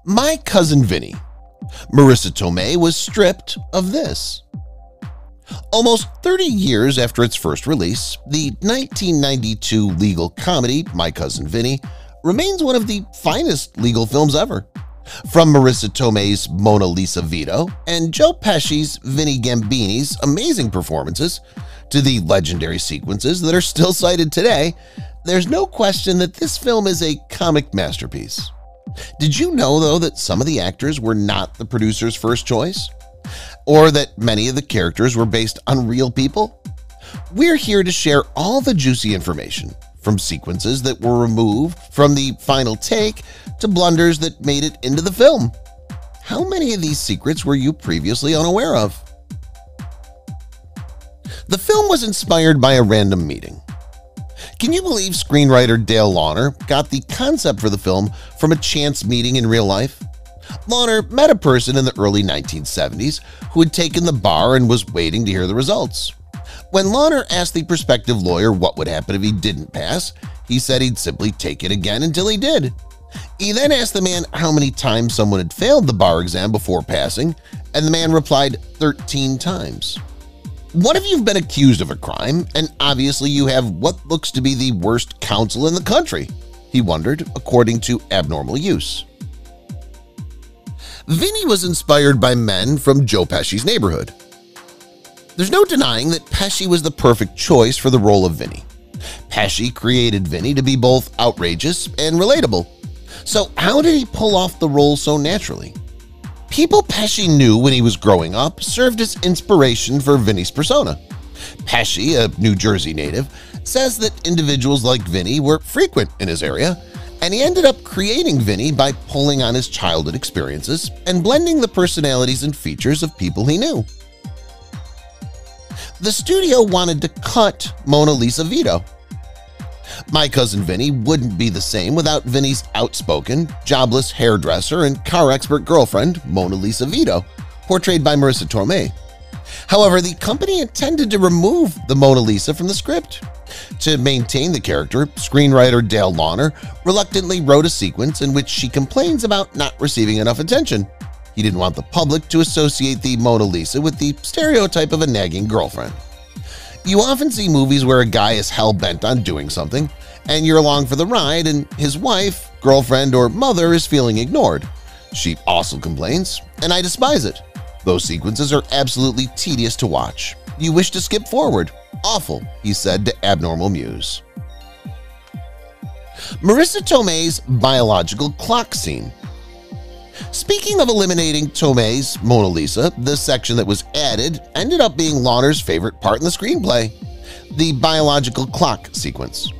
My Cousin Vinnie. Marisa Tomei was stripped of this. Almost 30 years after its first release, the 1992 legal comedy My Cousin Vinnie remains one of the finest legal films ever. From Marisa Tomei's Mona Lisa Vito and Joe Pesci's Vinnie Gambini's amazing performances to the legendary sequences that are still cited today, there's no question that this film is a comic masterpiece. Did you know, though, that some of the actors were not the producer's first choice? Or that many of the characters were based on real people? We're here to share all the juicy information, from sequences that were removed from the final take to blunders that made it into the film. How many of these secrets were you previously unaware of? The film was inspired by a random meeting. Can you believe screenwriter Dale Launer got the concept for the film from a chance meeting in real life? Launer met a person in the early 1970s who had taken the bar and was waiting to hear the results. When Launer asked the prospective lawyer what would happen if he didn't pass, he said he'd simply take it again until he did. He then asked the man how many times someone had failed the bar exam before passing, and the man replied 13 times. What if you've been accused of a crime, and obviously you have what looks to be the worst counsel in the country? He wondered, according to Abnormal Use. Vinnie was inspired by men from Joe Pesci's neighborhood. There's no denying that Pesci was the perfect choice for the role of Vinnie. Pesci created Vinnie to be both outrageous and relatable. So how did he pull off the role so naturally? People Pesci knew when he was growing up served as inspiration for Vinnie's persona. Pesci, a New Jersey native, says that individuals like Vinnie were frequent in his area, and he ended up creating Vinnie by pulling on his childhood experiences and blending the personalities and features of people he knew. The studio wanted to cut Mona Lisa Vito. My Cousin Vinnie wouldn't be the same without Vinnie's outspoken, jobless hairdresser and car expert girlfriend, Mona Lisa Vito, portrayed by Marisa Tomei. However, the company intended to remove the Mona Lisa from the script. To maintain the character, screenwriter Dale Launer reluctantly wrote a sequence in which she complains about not receiving enough attention. He didn't want the public to associate the Mona Lisa with the stereotype of a nagging girlfriend. You often see movies where a guy is hell-bent on doing something, and you're along for the ride, and his wife, girlfriend, or mother is feeling ignored. She also complains, and I despise it. Those sequences are absolutely tedious to watch. You wish to skip forward. Awful, he said to Abnormal Muse. Marisa Tomei's biological clock scene. Speaking of eliminating Tomei's Mona Lisa, the section that was added ended up being Launer's favorite part in the screenplay, the biological clock sequence.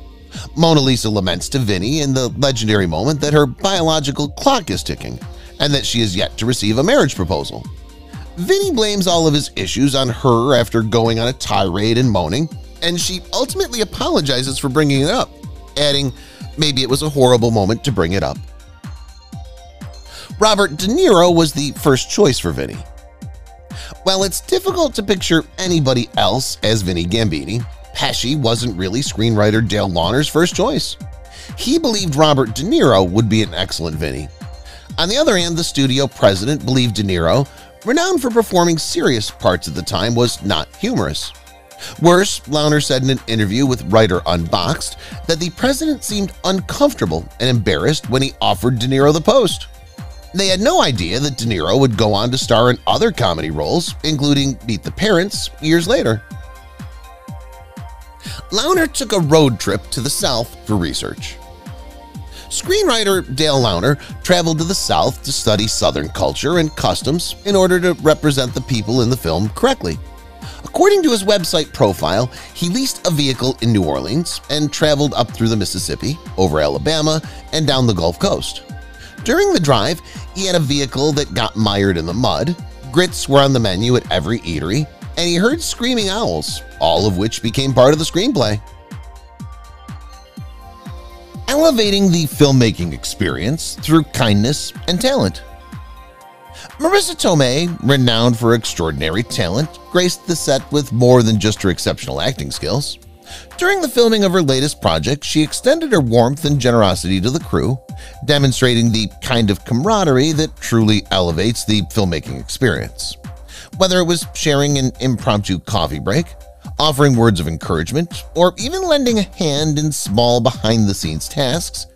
Mona Lisa laments to Vinnie in the legendary moment that her biological clock is ticking and that she is yet to receive a marriage proposal. Vinnie blames all of his issues on her after going on a tirade and moaning, and she ultimately apologizes for bringing it up, adding, "Maybe it was a horrible moment to bring it up." Robert De Niro was the first choice for Vinnie. While it's difficult to picture anybody else as Vinnie Gambini, Pesci wasn't really screenwriter Dale Launer's first choice. He believed Robert De Niro would be an excellent Vinnie. On the other hand, the studio president believed De Niro, renowned for performing serious parts at the time, was not humorous. Worse, Launer said in an interview with Writer Unboxed that the president seemed uncomfortable and embarrassed when he offered De Niro the post. They had no idea that De Niro would go on to star in other comedy roles, including Meet the Parents, years later. Launer took a road trip to the South for research. Screenwriter Dale Launer traveled to the South to study Southern culture and customs in order to represent the people in the film correctly. According to his website profile, he leased a vehicle in New Orleans and traveled up through the Mississippi, over Alabama, and down the Gulf Coast. During the drive, he had a vehicle that got mired in the mud, grits were on the menu at every eatery, and he heard screaming owls, all of which became part of the screenplay. Elevating the filmmaking experience through kindness and talent. Marisa Tomei, renowned for extraordinary talent, graced the set with more than just her exceptional acting skills. During the filming of her latest project, she extended her warmth and generosity to the crew, demonstrating the kind of camaraderie that truly elevates the filmmaking experience. Whether it was sharing an impromptu coffee break, offering words of encouragement, or even lending a hand in small behind-the-scenes tasks,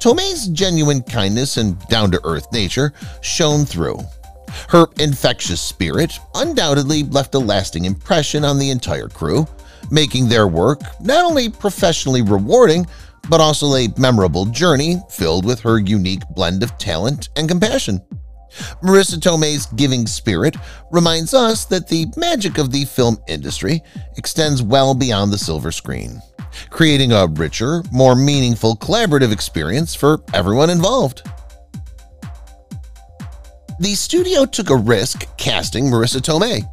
Tomei's genuine kindness and down-to-earth nature shone through. Her infectious spirit undoubtedly left a lasting impression on the entire crew, making their work not only professionally rewarding, but also a memorable journey filled with her unique blend of talent and compassion. Marisa Tomei's giving spirit reminds us that the magic of the film industry extends well beyond the silver screen, creating a richer, more meaningful collaborative experience for everyone involved. The studio took a risk casting Marisa Tomei.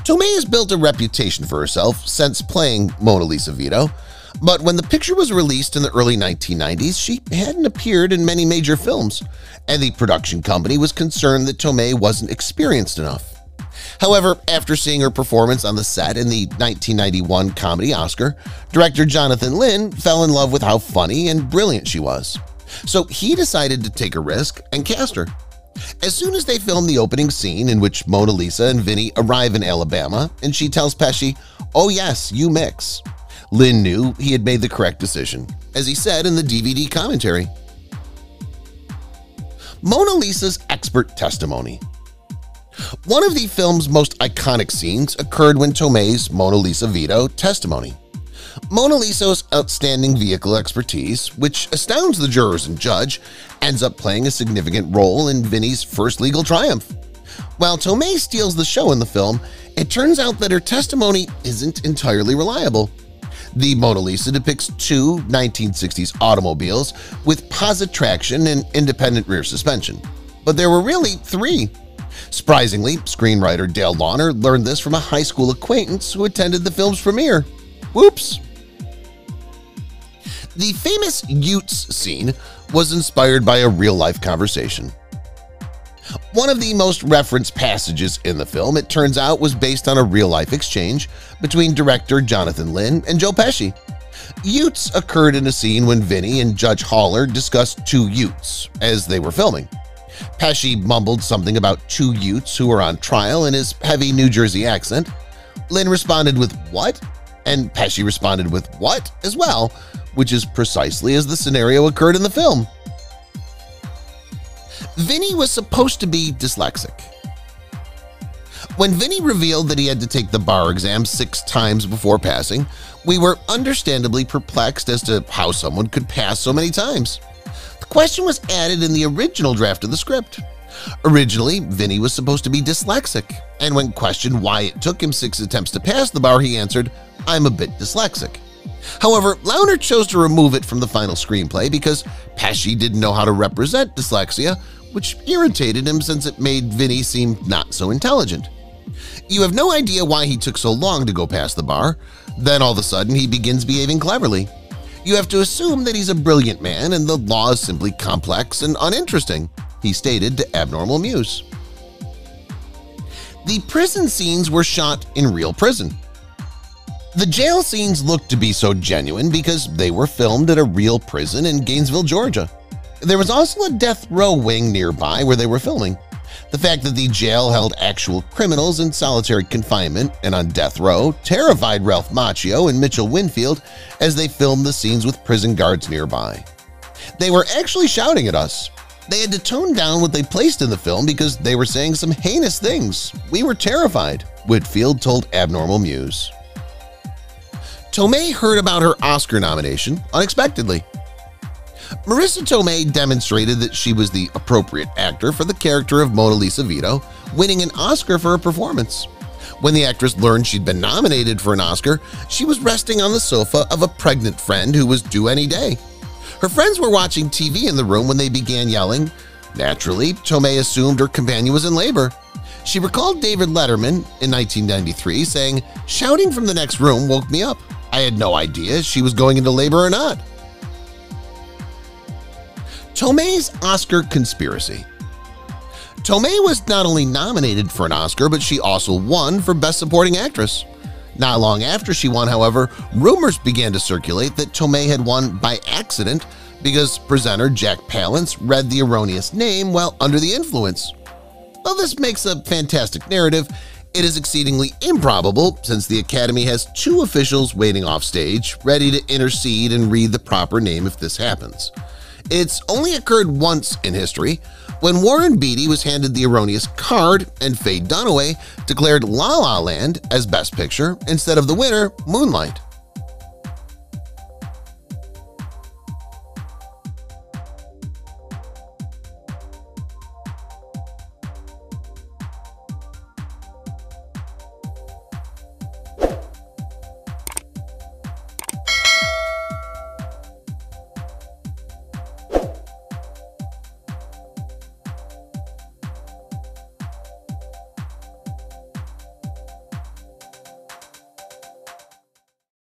Tomei has built a reputation for herself since playing Mona Lisa Vito, but when the picture was released in the early 1990s, she hadn't appeared in many major films, and the production company was concerned that Tomei wasn't experienced enough. However, after seeing her performance on the set in the 1991 comedy Oscar, director Jonathan Lynn fell in love with how funny and brilliant she was. So he decided to take a risk and cast her. As soon as they filmed the opening scene in which Mona Lisa and Vinnie arrive in Alabama and she tells Pesci, "Oh yes, you mix," Lynn knew he had made the correct decision, as he said in the DVD commentary. Mona Lisa's expert testimony. One of the film's most iconic scenes occurred when Tomei's Mona Lisa Vito testimony. Mona Lisa's outstanding vehicle expertise, which astounds the jurors and judge, ends up playing a significant role in Vinnie's first legal triumph. While Tomei steals the show in the film, it turns out that her testimony isn't entirely reliable. The Mona Lisa depicts two 1960s automobiles with positive traction and independent rear suspension, but there were really three. Surprisingly, screenwriter Dale Launer learned this from a high school acquaintance who attended the film's premiere. Whoops! The famous Utes scene was inspired by a real-life conversation. One of the most referenced passages in the film, it turns out, was based on a real-life exchange between director Jonathan Lynn and Joe Pesci. Utes occurred in a scene when Vinnie and Judge Haller discussed two Utes as they were filming. Pesci mumbled something about two Utes who were on trial in his heavy New Jersey accent. Lynn responded with "What?" and Pesci responded with "What?" as well, which is precisely as the scenario occurred in the film. Vinnie was supposed to be dyslexic. When Vinnie revealed that he had to take the bar exam 6 times before passing, we were understandably perplexed as to how someone could pass so many times. The question was added in the original draft of the script. Originally, Vinnie was supposed to be dyslexic, and when questioned why it took him 6 attempts to pass the bar, he answered, "I'm a bit dyslexic." However, Launer chose to remove it from the final screenplay because Pesci didn't know how to represent dyslexia, which irritated him since it made Vinnie seem not so intelligent. You have no idea why he took so long to go past the bar. Then all of a sudden he begins behaving cleverly. You have to assume that he's a brilliant man and the law is simply complex and uninteresting, he stated to Abnormal Muse. The prison scenes were shot in real prison. The jail scenes looked to be so genuine because they were filmed at a real prison in Gainesville, Georgia. There was also a death row wing nearby where they were filming. The fact that the jail held actual criminals in solitary confinement and on death row terrified Ralph Macchio and Mitchell Winfield as they filmed the scenes with prison guards nearby. They were actually shouting at us. They had to tone down what they placed in the film because they were saying some heinous things. We were terrified, Whitfield told Abnormal Muse. Tomei heard about her Oscar nomination unexpectedly. Marisa Tomei demonstrated that she was the appropriate actor for the character of Mona Lisa Vito, winning an Oscar for her performance. When the actress learned she'd been nominated for an Oscar, she was resting on the sofa of a pregnant friend who was due any day. Her friends were watching TV in the room when they began yelling. Naturally, Tomei assumed her companion was in labor. She recalled David Letterman in 1993 saying, "Shouting from the next room woke me up. I had no idea she was going into labor or not." Tomei's Oscar conspiracy. Tomei was not only nominated for an Oscar, but she also won for Best Supporting Actress. Not long after she won, however, rumors began to circulate that Tomei had won by accident because presenter Jack Palance read the erroneous name while under the influence. While this makes a fantastic narrative, it is exceedingly improbable since the Academy has 2 officials waiting offstage, ready to intercede and read the proper name if this happens. It's only occurred once in history, when Warren Beatty was handed the erroneous card and Faye Dunaway declared La La Land as Best Picture instead of the winner, Moonlight.